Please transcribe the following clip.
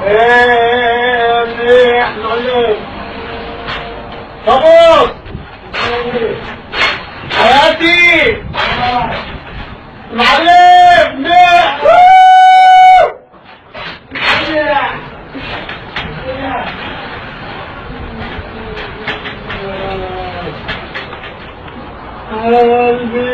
ايه منيح معلم. طبوس حياتي معلم منيح. قلبي